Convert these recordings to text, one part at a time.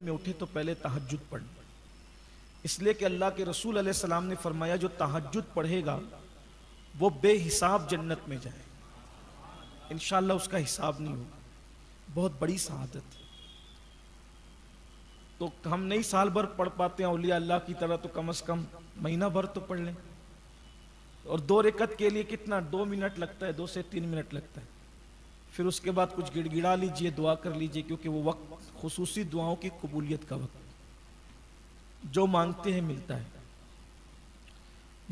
में उठे तो पहले तहज्जुद पढ़, इसलिए कि अल्लाह के रसूल अलैहि सलाम ने फरमाया जो तहज्जुद पढ़ेगा वो बेहिसाब जन्नत में जाए, इंशाअल्लाह उसका हिसाब नहीं होगा। बहुत बड़ी शहादत। तो हम नहीं साल भर पढ़ पाते हैं औलिया अल्लाह की तरह, तो कम से कम महीना भर तो पढ़ लें। और 2 रकअत के लिए कितना 2 मिनट लगता है, 2 से 3 मिनट लगता है। फिर उसके बाद कुछ गिड़गिड़ा लीजिए, दुआ कर लीजिए, क्योंकि वो वक्त खुसूसी दुआओं की कबूलियत का वक्त, जो मांगते हैं मिलता है।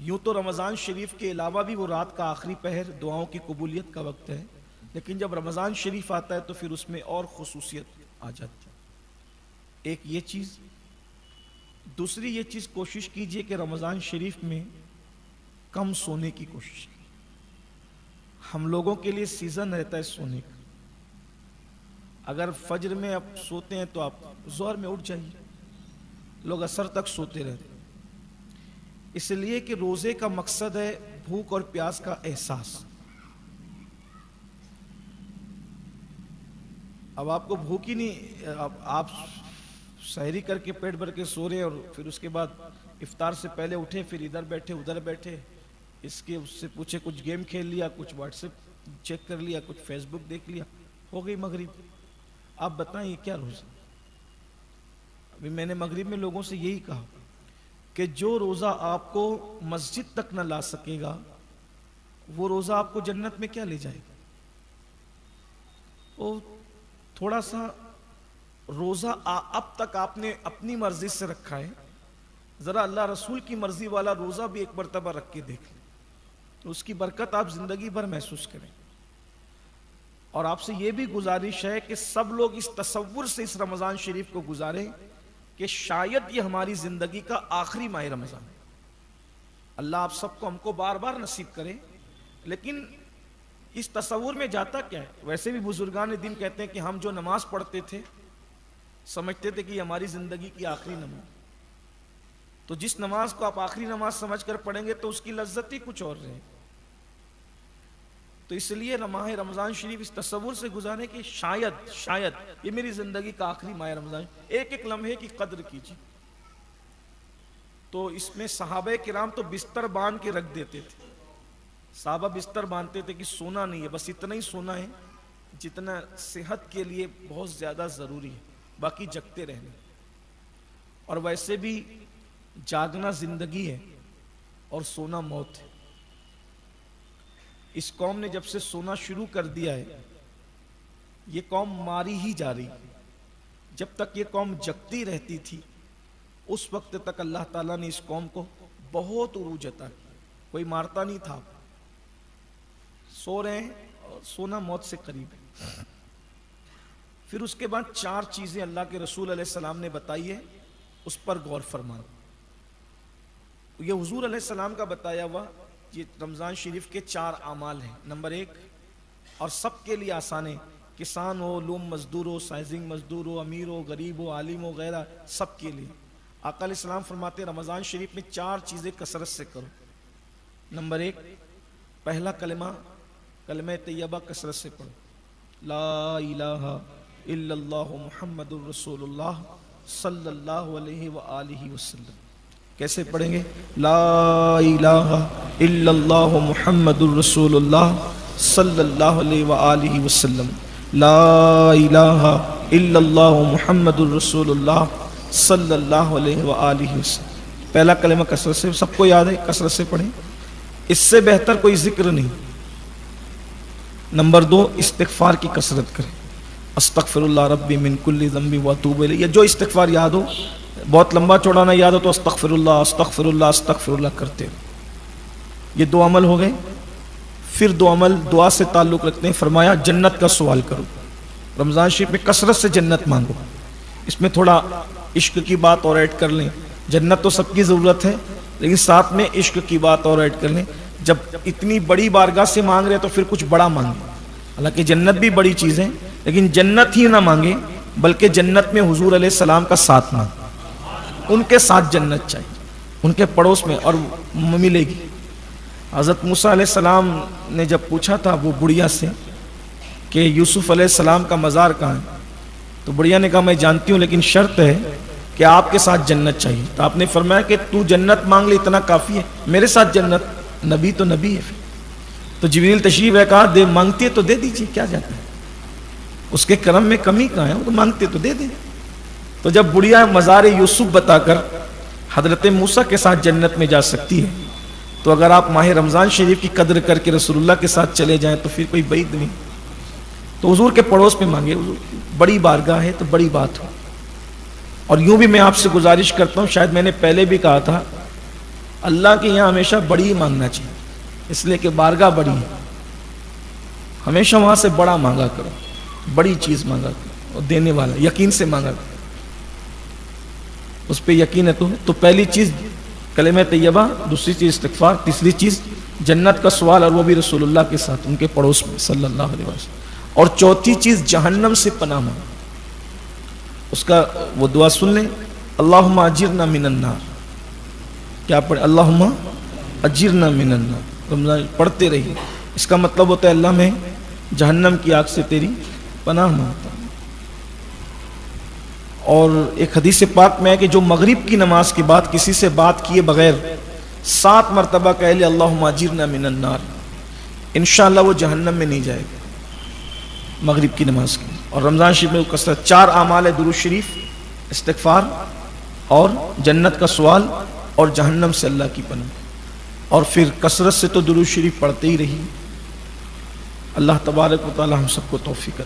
यूं तो रमज़ान शरीफ के अलावा भी वो रात का आखिरी पहर दुआओं की कबूलियत का वक्त है, लेकिन जब रमज़ान शरीफ आता है तो फिर उसमें और खुसूसियत आ जाती है। एक ये चीज़। दूसरी ये चीज़, कोशिश कीजिए कि रमज़ान शरीफ में कम सोने की कोशिश की। हम लोगों के लिए सीज़न रहता है सोने का। अगर फज्र में आप सोते हैं तो आप ज़ोहर में उठ जाइए, लोग असर तक सोते रहते हैं। इसलिए कि रोज़े का मकसद है भूख और प्यास का एहसास। अब आपको भूख ही नहीं, आप सहरी करके पेट भर के सो रहे और फिर उसके बाद इफ्तार से पहले उठे, फिर इधर बैठे उधर बैठे, इसके उससे पूछे, कुछ गेम खेल लिया, कुछ व्हाट्सएप चेक कर लिया, कुछ फेसबुक देख लिया, हो गई मगरिब। आप बताएं ये क्या रोज़ा? अभी मैंने मगरिब में लोगों से यही कहा कि जो रोज़ा आपको मस्जिद तक न ला सकेगा वो रोज़ा आपको जन्नत में क्या ले जाएगा। वो थोड़ा सा रोज़ा अब तक आपने अपनी मर्जी से रखा है, ज़रा अल्लाह रसूल की मर्जी वाला रोज़ा भी एक मरतबा रख के देख लें, तो उसकी बरकत आप जिंदगी भर महसूस करें। और आपसे ये भी गुजारिश है कि सब लोग इस तसव्वुर से इस रमज़ान शरीफ को गुजारें कि शायद ये हमारी ज़िंदगी का आखिरी माह रमज़ान है। अल्लाह आप सबको हमको बार बार नसीब करे, लेकिन इस तसव्वुर में जाता क्या है। वैसे भी बुजुर्गान दिन कहते हैं कि हम जो नमाज पढ़ते थे समझते थे कि हमारी ज़िंदगी की आखिरी नमाज, तो जिस नमाज को आप आखिरी नमाज समझकर पढ़ेंगे तो उसकी लज्जत ही कुछ और रहे। तो इसलिए माह रमज़ान शरीफ इस तसव्वुर से गुजारे कि शायद ये मेरी ज़िंदगी का आखिरी माह रमज़ान, एक एक लम्हे की कद्र कीजिए। तो इसमें सहाबे किराम तो बिस्तर बांध के रख देते थे। साहबा बिस्तर बांधते थे कि सोना नहीं है, बस इतना ही सोना है जितना सेहत के लिए बहुत ज़्यादा ज़रूरी है, बाकी जगते रहने। और वैसे भी जागना ज़िंदगी है और सोना मौत है। इस कौम ने जब से सोना शुरू कर दिया है, ये कौम मारी ही जा रही। जब तक ये कौम जगती रहती थी उस वक्त तक अल्लाह ताला ने इस कौम को बहुत उरूज अता किया, कोई मारता नहीं था। सो रहे हैं और सोना मौत से करीब है। फिर उसके बाद 4 चीजें अल्लाह के रसूल अलैहि सलाम ने बताई है, उस पर गौर फरमाना। ये हुजूर अलैहि सलाम का बताया हुआ ये रमज़ान शरीफ के 4 आमाल हैं। नंबर 1, और सबके लिए आसान है, किसान हो, लूम मजदूर हो, साइजिंग मजदूर हो, अमीर हो, गरीब हो, आलिम हो, गैरा, सबके लिए आका अलैहिस्सलाम फरमाते रमज़ान शरीफ में 4 चीज़ें कसरत से करो। नंबर 1, पहला कलमा तैयबा कसरत से पढ़ो, ला इलाहा इल्लल्लाहु मुहम्मदुर रसूलुल्लाह सल्लल्लाहु अलैहि व आलिहि वसल्लम। कैसे पढ़ेंगे? ला इलाहा इल्लल्लाहु मुहम्मदुर रसूलुल्लाह सल्लल्लाहु अलैहि व आलिहि वसल्लम। ला इलाहा इल्लल्लाहु मुहम्मदुर रसूलुल्लाह सल्लल्लाहु अलैहि व आलिहि वसल्लम। पहला कलमा कसरत से, सबको याद है, कसरत से पढ़ें, इससे बेहतर कोई जिक्र नहीं। नंबर 2, इस्तिग़फ़ार की कसरत करें, अस्तग़फ़िरुल्लाह रब्बी मिन कुल्ली ज़ंबी व अतूबु इलैह। ये जो इस्तिग़फ़ार याद हो, बहुत लंबा चौड़ा ना याद हो तो अस्तग़फ़िरुल्लाह अस्तग़फ़िरुल्लाह अस्तग़फ़िरुल्लाह करते हो। ये 2 अमल हो गए। फिर 2 अमल दुआ से ताल्लुक़ रखते हैं। फरमाया जन्नत का सवाल करो, रमज़ान शरीफ में कसरत से जन्नत मांगो। इसमें थोड़ा इश्क की बात और ऐड कर लें। जन्नत तो सबकी ज़रूरत है, लेकिन साथ में इश्क की बात और ऐड कर लें। जब इतनी बड़ी बारगाह से मांग रहे तो फिर कुछ बड़ा मांगे। हालांकि जन्नत भी बड़ी चीज़ है, लेकिन जन्नत ही ना मांगे, बल्कि जन्नत में हुजूर अलैहि सलाम का साथ मांगे। उनके साथ जन्नत चाहिए, उनके पड़ोस में, और मिलेगी। हज़रत मूसा अलैहि सलाम ने जब पूछा था वो बुढ़िया से कि यूसुफ अलैहि सलाम का मज़ार कहाँ है, तो बुढ़िया ने कहा मैं जानती हूँ, लेकिन शर्त है कि आपके साथ जन्नत चाहिए। तो आपने फरमाया कि तू जन्नत मांग ले, इतना काफ़ी है, मेरे साथ जन्नत। नबी तो नबी है। तो जिब्रील तशरीफ है, कहा दे, मांगती है तो दे दीजिए, क्या जाता है, उसके करम में कमी कहाँ है, वो तो मांगते तो दे दे। तो जब बुढ़िया मज़ार यूसुफ बताकर हजरत मूसा के साथ जन्नत में जा सकती है, तो अगर आप माह रमज़ान शरीफ की कदर करके रसूलुल्लाह के साथ चले जाएं तो फिर कोई बैद नहीं। तो हुजूर के पड़ोस में मांगे, बड़ी बारगाह है तो बड़ी बात हो। और यूं भी मैं आपसे गुजारिश करता हूं, शायद मैंने पहले भी कहा था, अल्लाह के यहाँ हमेशा बड़ी ही मांगना चाहिए, इसलिए कि बारगाह बड़ी है। हमेशा वहां से बड़ा मांगा करो, बड़ी चीज मांगा करो, और देने वाला यकीन से मांगा करो, उस पर यकीन है तो पहली चीज कलेमा तैयबा, दूसरी चीज इस्तिग़फ़ार, तीसरी चीज जन्नत का सवाल, और वो भी रसूलुल्लाह के साथ उनके पड़ोस में सल्लल्लाहु अलैहि वसल्लम। और चौथी चीज जहन्नम से पनाह मांगो। उसका वो दुआ सुन लें, अल्लाहुम्मा अजिरना मिनन नार। क्या पढ़े? अल्लाहुम्मा अजिरना मिनन नार, रमज़ान पढ़ते रहिए। इसका मतलब होता है अल्लाह मैं जहन्नम की आग से तेरी पनाह मांगता हूँ। और एक हदीस पाक में है कि जो मगरिब की नमाज के बाद किसी से बात किए बगैर 7 मरतबा कह ले अल्लाहुम्मा अजिरना मिनन नार, इंशाअल्लाह वो जहन्नम में नहीं जाएगा मगरिब की नमाज की। और रमज़ान शरीफ में कसरत 4 आमाल है, दुरूद शरीफ, इस्तिग़फ़ार और जन्नत का सवाल और जहन्नम से अल्लाह की पनाह। और फिर कसरत से तो दुरूद शरीफ पढ़ते ही रही। अल्लाह तबारक व तआला हम सबको तौफीक